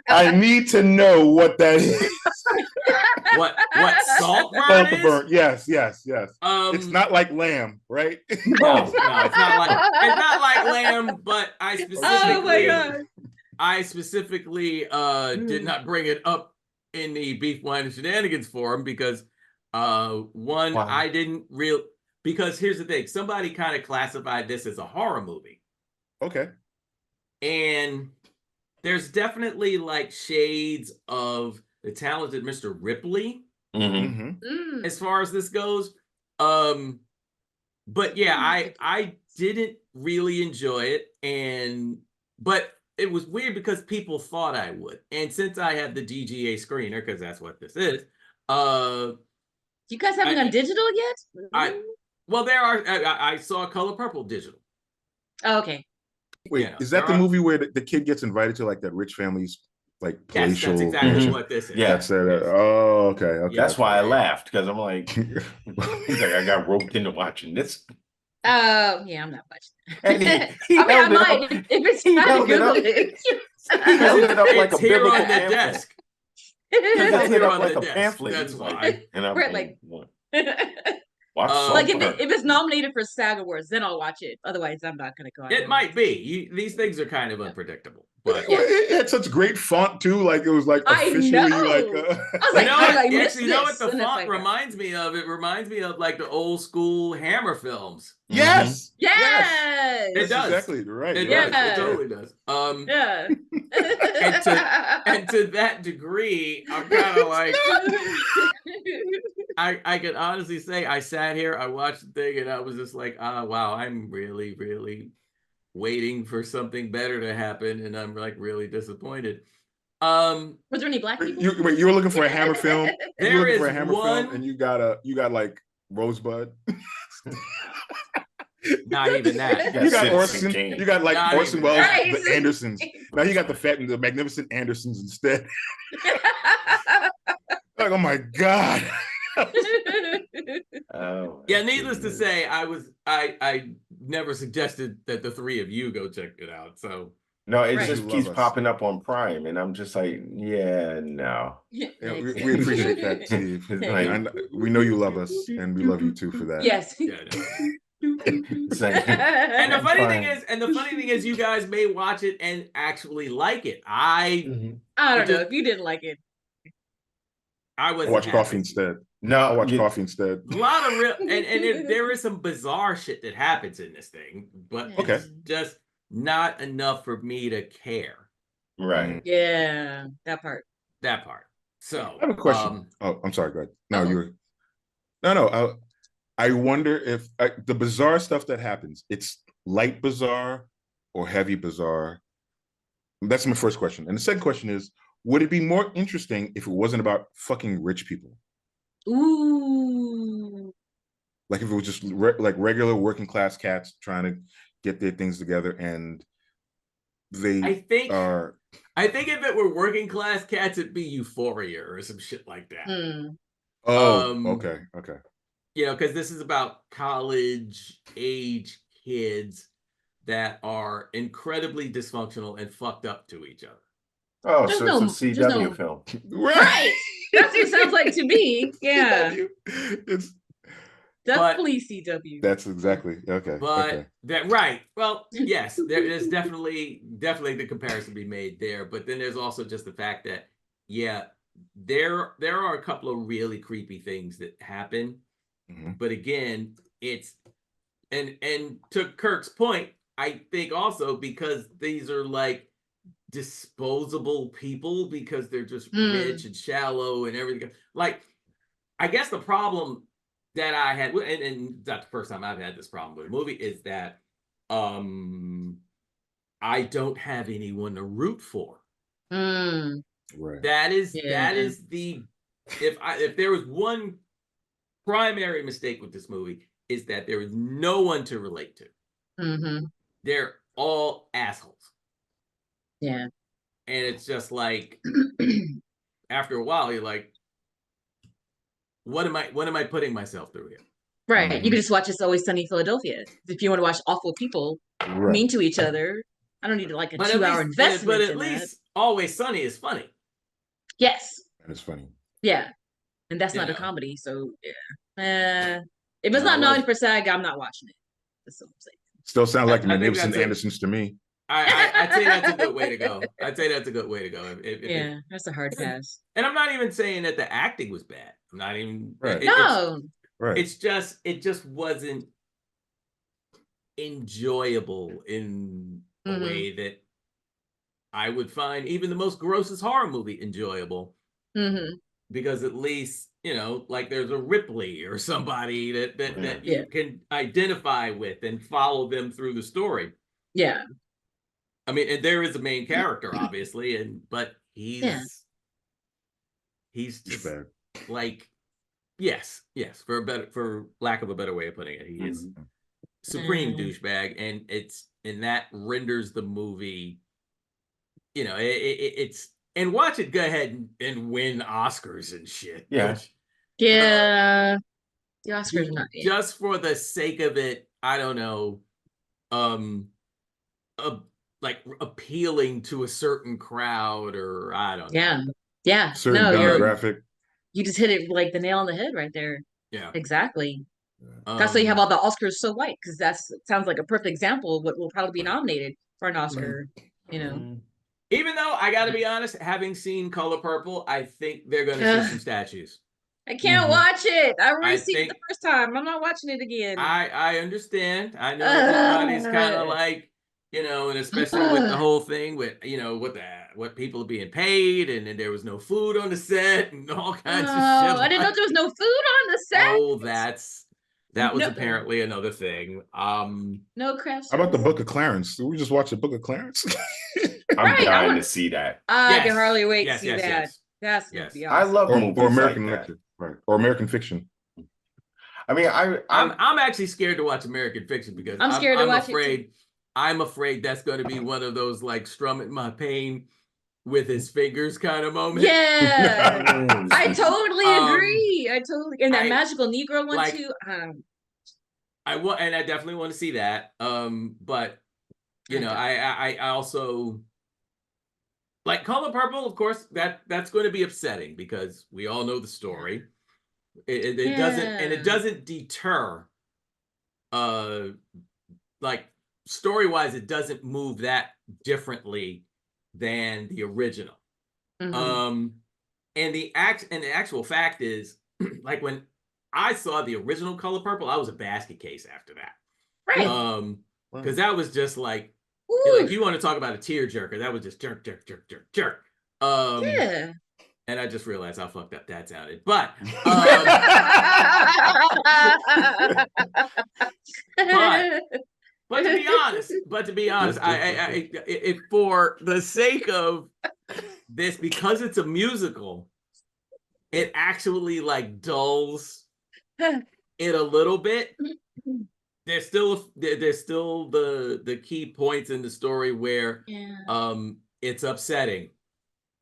I need to know what that is. What Saltburn is? Saltburn. Yes. It's not like lamb, right? No, it's not like lamb, but I specifically did not bring it up in the Beef, Wine, and Shenanigans forum because I didn't because here's the thing, somebody kind of classified this as a horror movie. Okay. And there's definitely like shades of The Talented Mr. Ripley as far as this goes. But yeah, I didn't really enjoy it, but it was weird because people thought I would. And since I have the DGA screener, because that's what this is, you guys haven't gone digital yet? I saw Color Purple digital. Oh, okay. Wait, is that the movie where the kid gets invited to like that rich family's like palatial? That's exactly what this is. Yeah. That's it. Oh, okay. That's why I laughed, because I'm like, he's like, I got roped into watching this. Yeah, I'm not watching. I might if it's time to Google it. He held it up like a here biblical on the pamphlet. desk. He held it up like a desk. pamphlet. That's He's why. And I'm like watch like if it's nominated for SAG Awards, then I'll watch it. Otherwise, I'm not going to go. It might be. These things are kind of unpredictable. But it had such great font too. Like it was like officially like. I was like, you know what the font reminds me of? It reminds me of like the old school Hammer films. Yes. Yes. It does. Exactly right. It does. It totally does. Yeah. and to that degree, I'm kind of like, I can honestly say I sat here, I watched the thing, and I was just like, wow, I'm really, really waiting for something better to happen, and I'm like really disappointed. Was there any black people? You were looking for a Hammer film. There is one, film, and you got like Rosebud. Not even that. You got Citizen Orson. Kane. You got like Not Orson even Welles, that. the Andersons. Now you got the magnificent Andersons instead. Like, oh my God. Oh, Yeah, my needless to goodness. say, I never suggested that the three of you go check it out. So No, it Right. just You keeps love us. popping up on Prime, and I'm just like, yeah, no. Yeah, we appreciate that, Steve. It's Yeah, like, we know you love us, and we love you too for that. Yes. yeah, no. it's like, And the funny Fine. thing is, you guys may watch it and actually like it. I I it don't know just- if you didn't like it. I I wasn't watch happy. Coffee instead. I no, watch Coffee instead. A lot of real there is some bizarre shit that happens in this thing, but Okay. it's just not enough for me to care. right. Yeah, that part. That part. So I have a question. Oh, I'm sorry. Go ahead. No, Uh-oh. you're. No. I wonder if the bizarre stuff that happens, it's light bizarre or heavy bizarre. That's my first question. And the second question is, would it be more interesting if it wasn't about fucking rich people? Ooh. Like if it was just like regular working class cats trying to get their things together, and they I think are. if it were working class cats, it'd be Euphoria or some shit like that. Hmm. Oh, Um, okay. You know, because this is about college age kids that are incredibly dysfunctional and fucked up to each other. Oh, There's so no- it's a there's CW no- film. Right. That's what it sounds like to me. Yeah. It's Definitely CW. that's exactly okay. But Okay. that right. Well, yes, there's definitely the comparison to be made there. But then there's also just the fact that there are a couple of really creepy things that happen. Mm-hmm. But again, it's and to Kirk's point, I think also because these are like disposable people because they're just rich and shallow and everything. Like, I guess the problem that I had, and it's not the first time I've had this problem with a movie, is that I don't have anyone to root for. Mm. Right. That is Yeah. the if there was one primary mistake with this movie, is that there is no one to relate to. Mm-hmm. They're all assholes. Yeah. And it's just like after a while you're like, what am I putting myself through here? Right. Mhm. You can just watch It's Always Sunny in Philadelphia. If you want to watch awful people Right. mean to each other, I don't need like a But 2-hour investment. but at in least that. Always Sunny is funny. Yes. And it's funny. Yeah. And that's You not a know. comedy. So yeah. If it's No, not it wasn't. 90 for SAG, I'm not watching it. That's what I'm saying. Still sound like the I think Magnificent that's Andersons to me. I'd say that's a good way to go. I'd say that's a good way to go. Yeah, that's a hard pass. And I'm not even saying that the acting was bad. I'm not even Right. No. Right. it just wasn't enjoyable in a Mhm. way that I would find even the most grossest horror movie enjoyable, Mm-hmm. because at least, you know, like there's a Ripley or somebody that you Yeah. can identify with and follow them through the story. Yeah. I mean, and there is a main character, obviously, but he's It's just bad. like, yes, for lack of a better way of putting it, he is supreme douchebag, and that renders the movie, you know, it's, and watch it go ahead and win Oscars and shit. Yeah. Yeah. The Oscars are not. Just for the sake of it, I don't know, like appealing to a certain crowd, or I don't know. Yeah. Yeah. Certain No, demographic. you just hit it like the nail on the head right there. Yeah. Exactly. That's why you have all the Oscars so white, because sounds like a perfect example of what will probably be nominated for an Oscar. You know. Even though I got to be honest, having seen Color Purple, I think they're going to see some statues. I can't watch it. I already I seen it the first time. I'm not watching it again. I understand. I know everybody's kind of like, you know, and especially with the whole thing with, you know, what people are being paid, and then there was no food on the set and all kinds of shit. I didn't know there was no food on the set. Oh, that was apparently another thing. No crafts. How about the Book of Clarence? Did we just watch the Book of Clarence? I'm Right, dying to see that. I can hardly wait to see that. Yes. That's yes. be I awesome. love or movies American like that. Lecture, right? Or American Fiction. I mean, I'm actually scared to watch American Fiction because I'm scared to watch it too. I'm afraid that's going to be one of those like strumming my pain with his fingers kind of moment. Yeah, I totally agree. And that Magical Negro one like, too. And I definitely want to see that. But you know, I also like Color Purple. Of course, that's going to be upsetting because we all know the story. It doesn't deter. Like story-wise, it doesn't move that differently than the original. And the actual fact is, like when I saw the original Color Purple, I was a basket case after that. Right. Because that was just like you want to talk about a tearjerker. That was just jerk. Yeah. And I just realized how fucked up that sounded. But but to be honest, I for the sake of this, because it's a musical, it actually like dulls it a little bit. There's still the key points in the story where it's upsetting,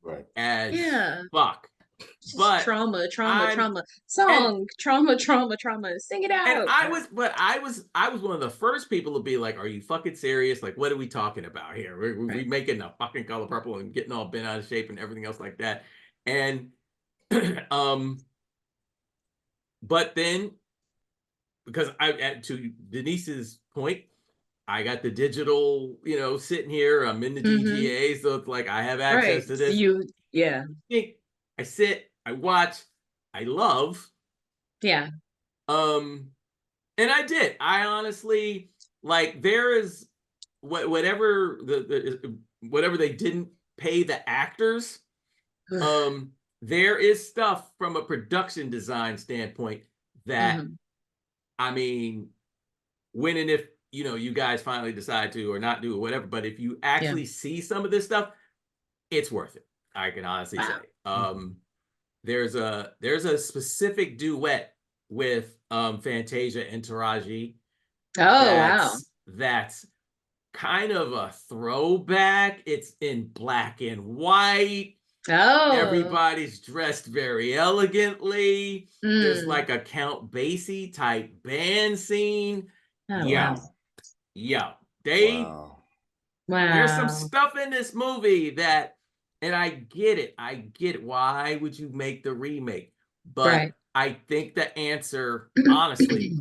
right? As fuck. But trauma. Song, trauma. Sing it out. And I was one of the first people to be like, "Are you fucking serious? Like, what are we talking about here? We making a fucking Color Purple and getting all bent out of shape and everything else like that." And but then because to Denise's point, I got the digital, sitting here. I'm in the DGA, so it's like I have access to this. I sit, I watch, I love. Yeah. And I did. I honestly like there is whatever whatever they didn't pay the actors. There is stuff from a production design standpoint that I mean, when and if you guys finally decide to or not do or whatever, but if you actually see some of this stuff, it's worth it. I can honestly say. There's a specific duet with Fantasia and Taraji. That's kind of a throwback. It's in black and white. Everybody's dressed very elegantly. There's like a Count Basie type band scene. There's some stuff in this movie that, and I get it. Why would you make the remake? But I think the answer, honestly,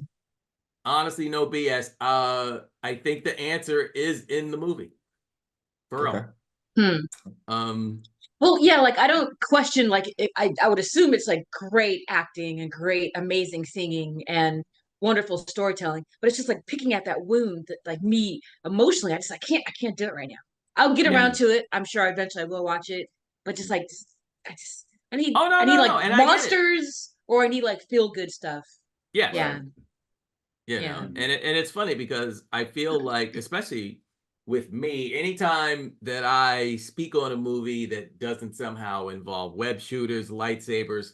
no BS. I think the answer is in the movie. For real. Well, yeah, like I don't question. Like I would assume it's like great acting and great, amazing singing and wonderful storytelling. But it's just like picking at that wound that, like me emotionally, I can't do it right now. I'll get around to it. I'm sure eventually I will watch it. But just like I need like monsters, or I need like feel good stuff. Yeah. And it's funny because I feel like, especially with me, anytime that I speak on a movie that doesn't somehow involve web shooters, lightsabers,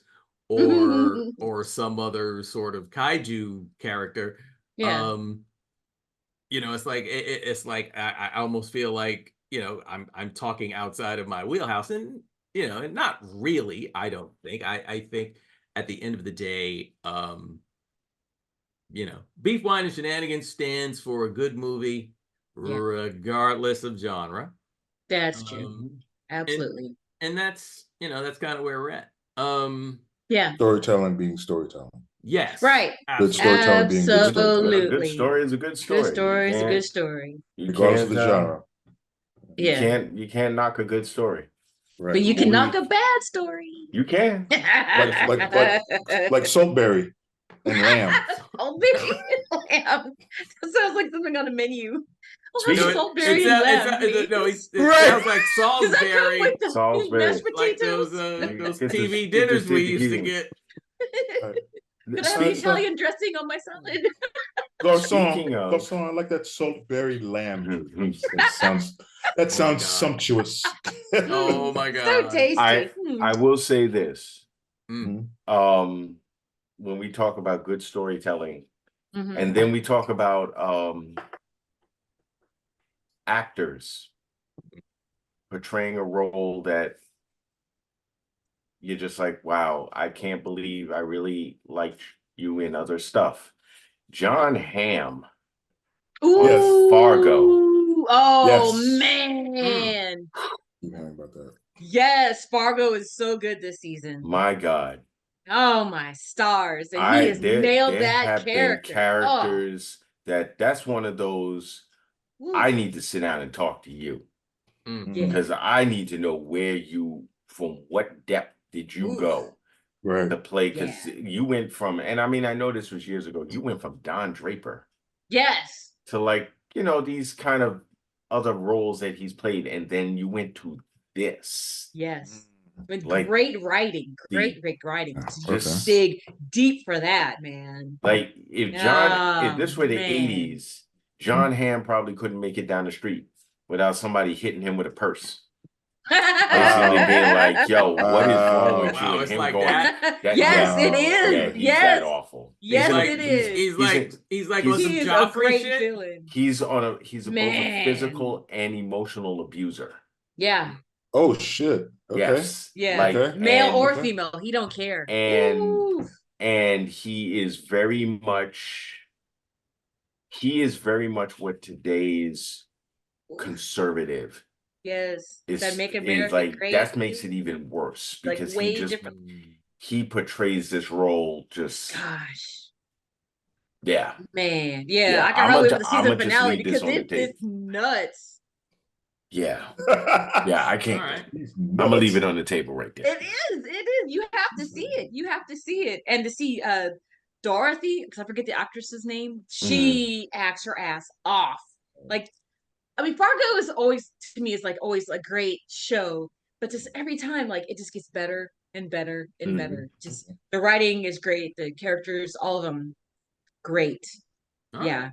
or some other sort of kaiju character, it's like I almost feel like I'm talking outside of my wheelhouse, and and not really. I don't think. I think at the end of the day, Beef, Wine, and Shenanigans stands for a good movie, regardless of genre. That's true. Absolutely. And that's kind of where we're at. Storytelling being storytelling. Yes. Right. Good storytelling being good storytelling. A good story is a good story. Good story is a good story. Regardless of the genre. You can't knock a good story. Right. But you can knock a bad story. You can. like Saltberry and Lamb. Saltberry and Lamb. That sounds like something on a menu. Saltberry and Lamb. It sounds like Salisbury. Salisbury. Like those TV dinners we used to get. Could I have Italian dressing on my salad? Garçon, I like that Saltberry lamb. That sounds sumptuous. Oh my god. So tasty. I will say this. when we talk about good storytelling, Mhm. and then we talk about actors portraying a role that you're just like, wow, I can't believe I really liked you in other stuff. John Hamm Ooh, Fargo. Oh Yes. man. You hearing about that? Yes, Fargo is so good this season. My God. Oh my stars. And he has nailed there that have been character. characters that's one of those Oh. I need to sit down and talk to you. Yeah. Because I need to know from what depth did you go Right. to play? Because you went from, and I mean, I know this was years ago, you went from Don Draper Yes. to like, these kind of other roles that he's played, and then you went to this. Yes. With Like, great writing. Great writing. Just dig deep for that, man. like if this were the 80s, John Hamm probably couldn't make it down the street without somebody hitting him with a purse. Basically being like, yo, what is wrong with you? And it's him like going, yes, it is. Yeah, he's yes. that awful. Yes, like, it is. He's like on some He is a Joffrey great shit. villain. He's both a physical and emotional abuser. Yeah. Oh shit. Okay. Yes. Yeah. Like male or female, he don't care. And he is very much what today's conservative that make is America like. great. That makes it even worse because like way different. He portrays this role just man. I can I'm wait for the season finale because it's nuts. I can't. Right. I'm gonna leave it on the table right there. It is you have to see it and to see Dorothy, because I forget the actress's name, she acts her ass off. Like, I mean, Fargo is always, to me, is like always a great show, but just every time, like, it just gets better and better and better. Just the writing is great, the characters, all of them, great. Right.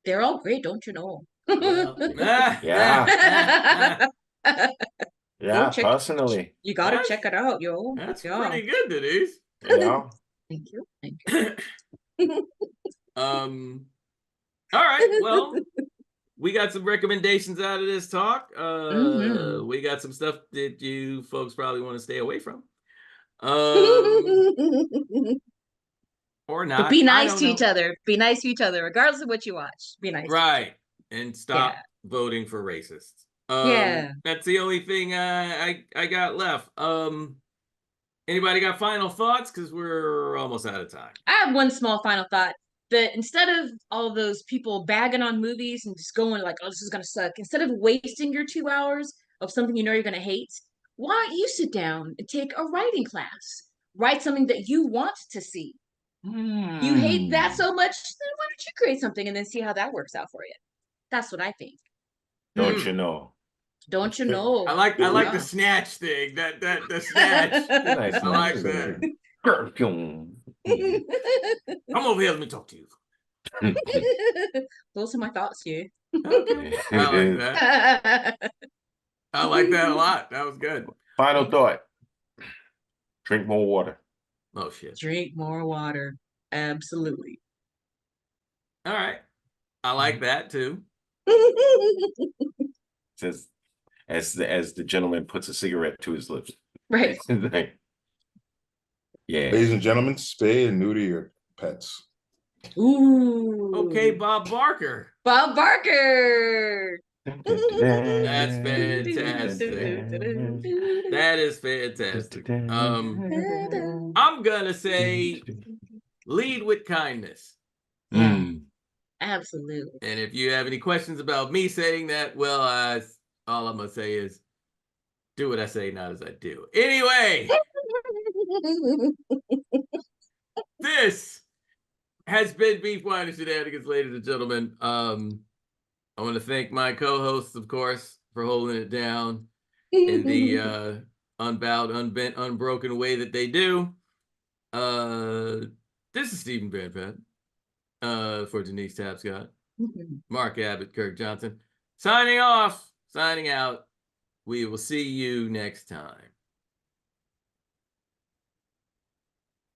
They're all great, don't you know? Well, personally, you gotta check it out, yo. That's pretty good, Denise. Thank you. All right, well, we got some recommendations out of this talk. We got some stuff that you folks probably want to stay away from. Or not. But be nice to each other. Be nice to each other, regardless of what you watch. Be nice. Right. And stop voting for racists. That's the only thing I got left. Anybody got final thoughts? Because we're almost out of time. I have one small final thought. That instead of all those people bagging on movies and just going like, oh, this is going to suck, instead of wasting your 2 hours of something you know you're going to hate, why don't you sit down and take a writing class? Write something that you want to see. You hate that so much, then why don't you create something and then see how that works out for you? That's what I think. Don't you know? Don't you know? I like the snatch thing. The snatch. I like that. Come over here, let me talk to you. Those are my thoughts, yeah. Okay. I like that. I like that a lot. That was good. Final thought. Drink more water. Oh shit. Drink more water. Absolutely. All right. I like that too. Says as the gentleman puts a cigarette to his lips. Right. Ladies and gentlemen, spay and neuter your pets. Ooh. Okay, Bob Barker. Bob Barker. That's fantastic. That is fantastic. I'm gonna say lead with kindness. Absolutely. And if you have any questions about me saying that, well, all I'm gonna say is do what I say, not as I do. Anyway, this has been Beef, Wine, and Shenanigans, ladies and gentlemen. I want to thank my co-hosts, of course, for holding it down in the unbowed, unbent, unbroken way that they do. This is Stephen Van Pat for Denise Tapscott, Mark Abbott, Kirk Johnson, signing off, signing out. We will see you next time.